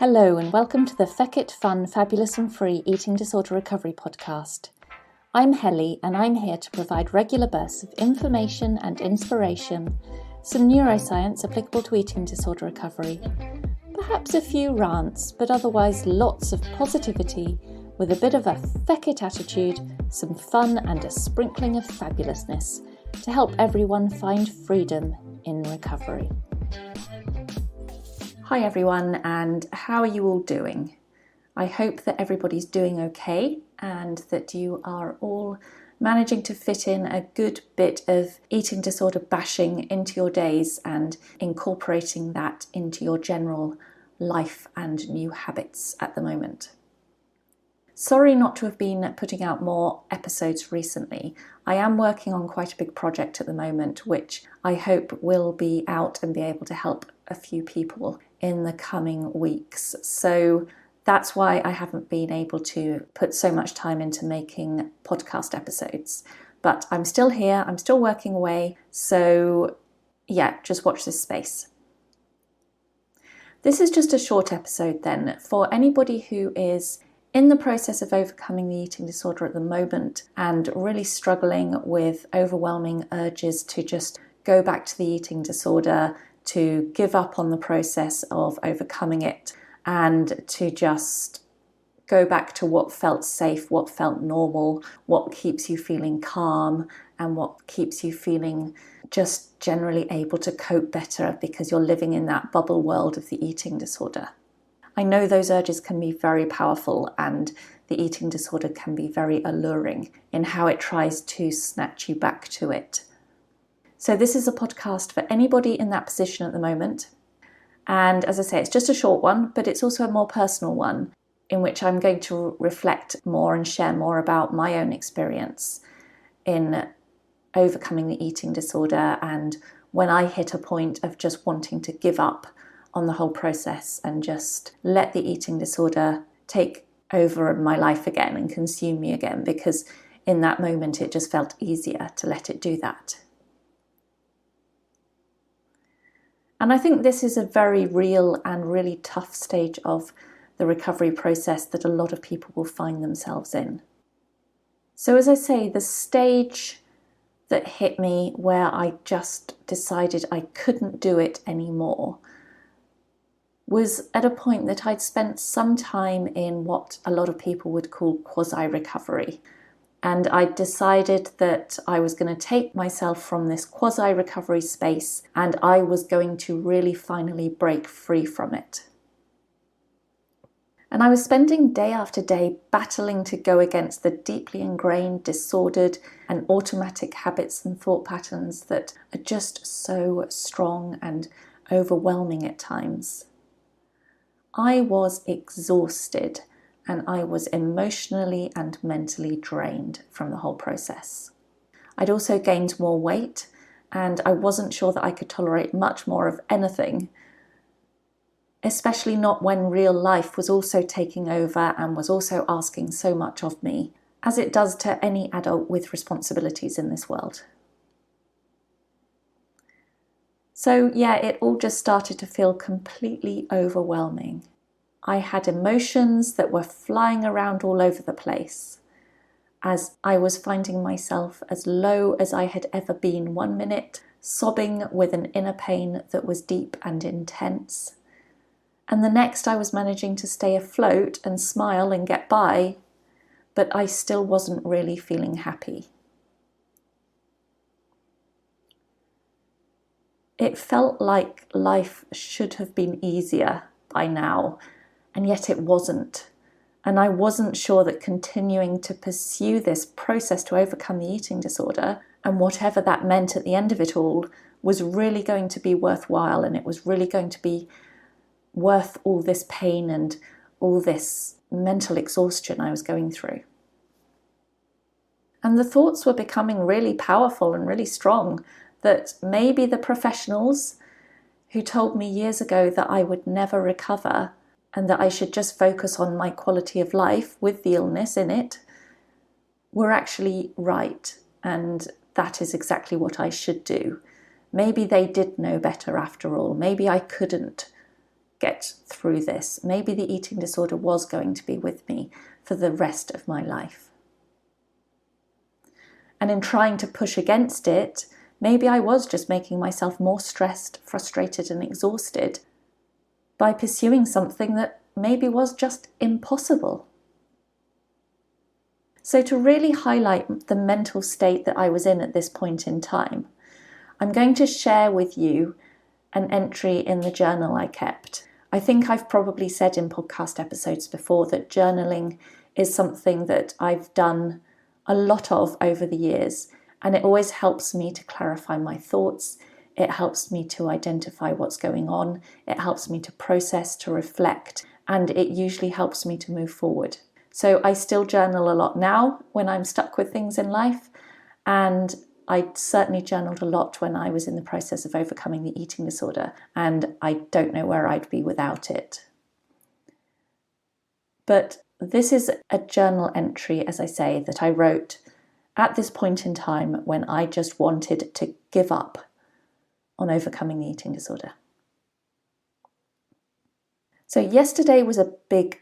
Hello and welcome to the Feckit Fun, Fabulous and Free Eating Disorder Recovery podcast. I'm Helly and I'm here to provide regular bursts of information and inspiration, some neuroscience applicable to eating disorder recovery, perhaps a few rants, but otherwise lots of positivity with a bit of a Feckit attitude, some fun and a sprinkling of fabulousness to help everyone find freedom in recovery. Hi everyone, and how are you all doing? I hope that everybody's doing okay and that you are all managing to fit in a good bit of eating disorder bashing into your days and incorporating that into your general life and new habits at the moment. Sorry not to have been putting out more episodes recently. I am working on quite a big project at the moment, which I hope will be out and be able to help a few people in the coming weeks. So that's why I haven't been able to put so much time into making podcast episodes. But I'm still here, I'm still working away. So yeah, just watch this space. This is just a short episode then for anybody who is in the process of overcoming the eating disorder at the moment and really struggling with overwhelming urges to just go back to the eating disorder, to give up on the process of overcoming it, and to just go back to what felt safe, what felt normal, what keeps you feeling calm, and what keeps you feeling just generally able to cope better because you're living in that bubble world of the eating disorder. I know those urges can be very powerful and the eating disorder can be very alluring in how it tries to snatch you back to it. So this is a podcast for anybody in that position at the moment. And as I say, it's just a short one, but it's also a more personal one in which I'm going to reflect more and share more about my own experience in overcoming the eating disorder and when I hit a point of just wanting to give up on the whole process and just let the eating disorder take over my life again and consume me again, because in that moment it just felt easier to let it do that. And I think this is a very real and really tough stage of the recovery process that a lot of people will find themselves in. So as I say, the stage that hit me where I just decided I couldn't do it anymore was at a point that I'd spent some time in what a lot of people would call quasi-recovery. And I decided that I was going to take myself from this quasi-recovery space and I was going to really finally break free from it. And I was spending day after day battling to go against the deeply ingrained, disordered and automatic habits and thought patterns that are just so strong and overwhelming at times. I was exhausted and I was emotionally and mentally drained from the whole process. I'd also gained more weight and I wasn't sure that I could tolerate much more of anything, especially not when real life was also taking over and was also asking so much of me, as it does to any adult with responsibilities in this world. So yeah, it all just started to feel completely overwhelming. I had emotions that were flying around all over the place as I was finding myself as low as I had ever been one minute, sobbing with an inner pain that was deep and intense. And the next I was managing to stay afloat and smile and get by, but I still wasn't really feeling happy. It felt like life should have been easier by now, and yet it wasn't. And I wasn't sure that continuing to pursue this process to overcome the eating disorder, and whatever that meant at the end of it all, was really going to be worthwhile, and it was really going to be worth all this pain and all this mental exhaustion I was going through. And the thoughts were becoming really powerful and really strong that maybe the professionals who told me years ago that I would never recover and that I should just focus on my quality of life with the illness in it were actually right, and that is exactly what I should do. Maybe they did know better after all. Maybe I couldn't get through this. Maybe the eating disorder was going to be with me for the rest of my life. And in trying to push against it, maybe I was just making myself more stressed, frustrated, and exhausted by pursuing something that maybe was just impossible. So to really highlight the mental state that I was in at this point in time, I'm going to share with you an entry in the journal I kept. I think I've probably said in podcast episodes before that journaling is something that I've done a lot of over the years, and it always helps me to clarify my thoughts. It helps me to identify what's going on. It helps me to process, to reflect, and it usually helps me to move forward. So I still journal a lot now when I'm stuck with things in life, and I certainly journaled a lot when I was in the process of overcoming the eating disorder, and I don't know where I'd be without it. But this is a journal entry, as I say, that I wrote at this point in time when I just wanted to give up on overcoming the eating disorder. So yesterday was a big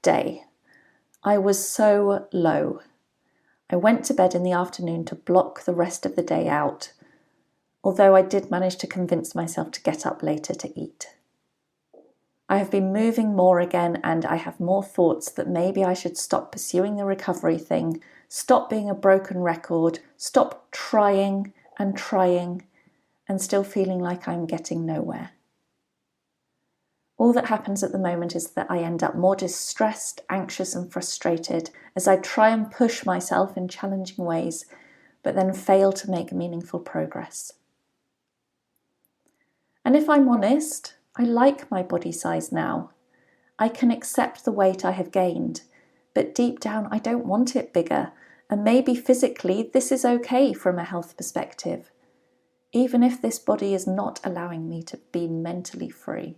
day. I was so low. I went to bed in the afternoon to block the rest of the day out, although I did manage to convince myself to get up later to eat. I have been moving more again, and I have more thoughts that maybe I should stop pursuing the recovery thing, stop being a broken record, stop trying and still feeling like I'm getting nowhere. All that happens at the moment is that I end up more distressed, anxious, and frustrated as I try and push myself in challenging ways, but then fail to make meaningful progress. And if I'm honest, I like my body size now. I can accept the weight I have gained, but deep down I don't want it bigger, and maybe physically this is okay from a health perspective, even if this body is not allowing me to be mentally free.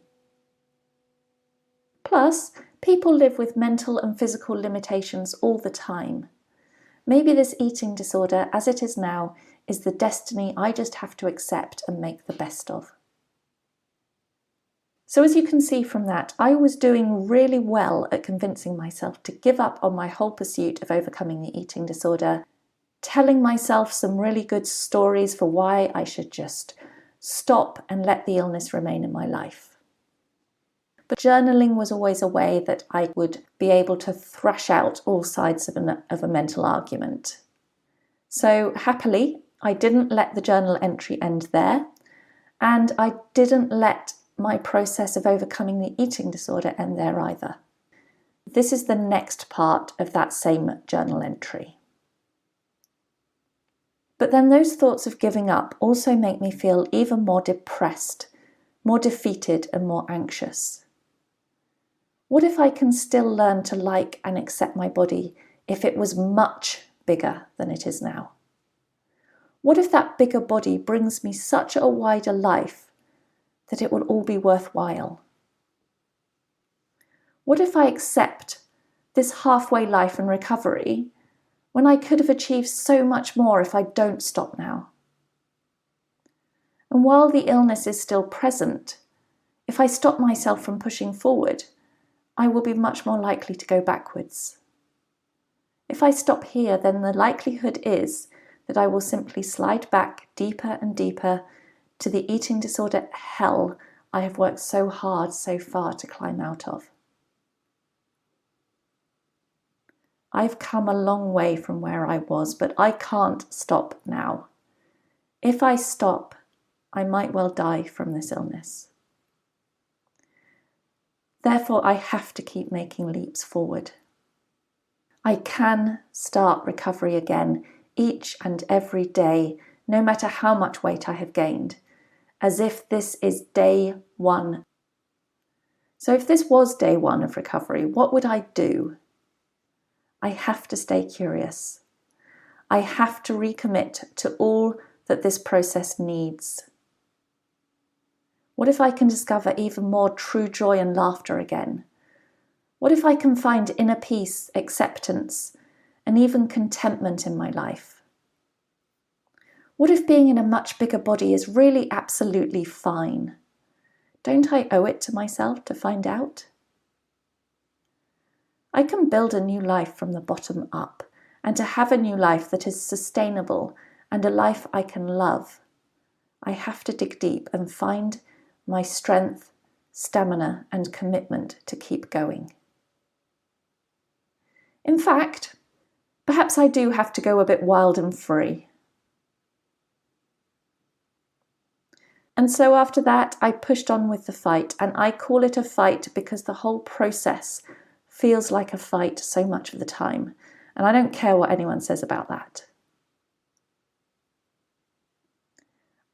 Plus, people live with mental and physical limitations all the time. Maybe this eating disorder, as it is now, is the destiny I just have to accept and make the best of. So as you can see from that, I was doing really well at convincing myself to give up on my whole pursuit of overcoming the eating disorder, telling myself some really good stories for why I should just stop and let the illness remain in my life. But journaling was always a way that I would be able to thrash out all sides of a mental argument. So happily, I didn't let the journal entry end there, and I didn't let my process of overcoming the eating disorder end there either. This is the next part of that same journal entry. But then those thoughts of giving up also make me feel even more depressed, more defeated, and more anxious. What if I can still learn to like and accept my body if it was much bigger than it is now? What if that bigger body brings me such a wider life that it will all be worthwhile? What if I accept this halfway life and recovery when I could have achieved so much more if I don't stop now? And while the illness is still present, if I stop myself from pushing forward, I will be much more likely to go backwards. If I stop here, then the likelihood is that I will simply slide back deeper and deeper to the eating disorder hell I have worked so hard so far to climb out of. I've come a long way from where I was, but I can't stop now. If I stop, I might well die from this illness. Therefore, I have to keep making leaps forward. I can start recovery again each and every day, no matter how much weight I have gained, as if this is day one. So if this was day one of recovery, what would I do? I have to stay curious. I have to recommit to all that this process needs. What if I can discover even more true joy and laughter again? What if I can find inner peace, acceptance, and even contentment in my life? What if being in a much bigger body is really absolutely fine? Don't I owe it to myself to find out? I can build a new life from the bottom up, and to have a new life that is sustainable and a life I can love, I have to dig deep and find my strength, stamina, and commitment to keep going. In fact, perhaps I do have to go a bit wild and free. And so after that, I pushed on with the fight, and I call it a fight because the whole process feels like a fight so much of the time, and I don't care what anyone says about that.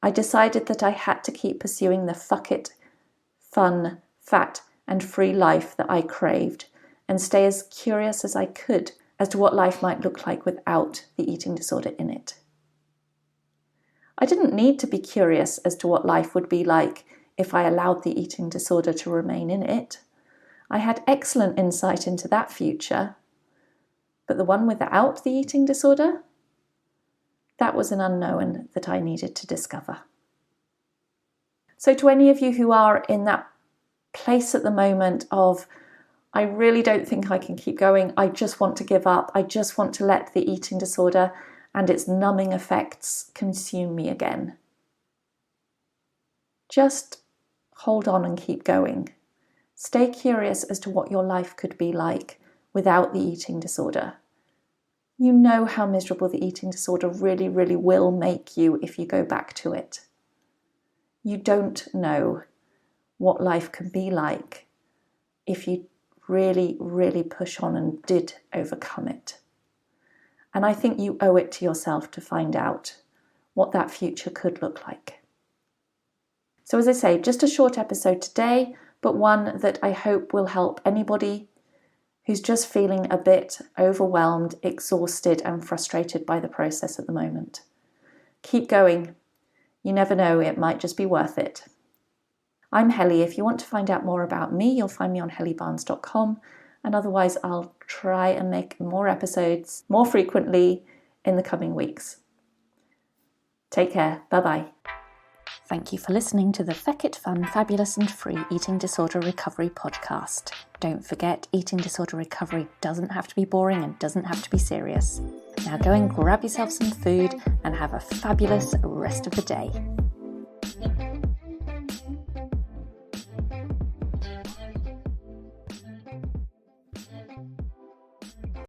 I decided that I had to keep pursuing the fuck it, fun, fat, and free life that I craved, and stay as curious as I could as to what life might look like without the eating disorder in it. I didn't need to be curious as to what life would be like if I allowed the eating disorder to remain in it. I had excellent insight into that future, but the one without the eating disorder, that was an unknown that I needed to discover. So to any of you who are in that place at the moment of, I really don't think I can keep going, I just want to give up, I just want to let the eating disorder and its numbing effects consume me again. Just hold on and keep going. Stay curious as to what your life could be like without the eating disorder. You know how miserable the eating disorder really, really will make you if you go back to it. You don't know what life can be like if you really, really push on and did overcome it. And I think you owe it to yourself to find out what that future could look like. So as I say, just a short episode today, but one that I hope will help anybody who's just feeling a bit overwhelmed, exhausted, and frustrated by the process at the moment. Keep going. You never know, it might just be worth it. I'm Helly. If you want to find out more about me, you'll find me on hellybarnes.com. And otherwise, I'll try and make more episodes more frequently in the coming weeks. Take care. Bye-bye. Thank you for listening to the Feck It Fun, Fabulous and Free Eating Disorder Recovery podcast. Don't forget, eating disorder recovery doesn't have to be boring and doesn't have to be serious. Now go and grab yourself some food and have a fabulous rest of the day.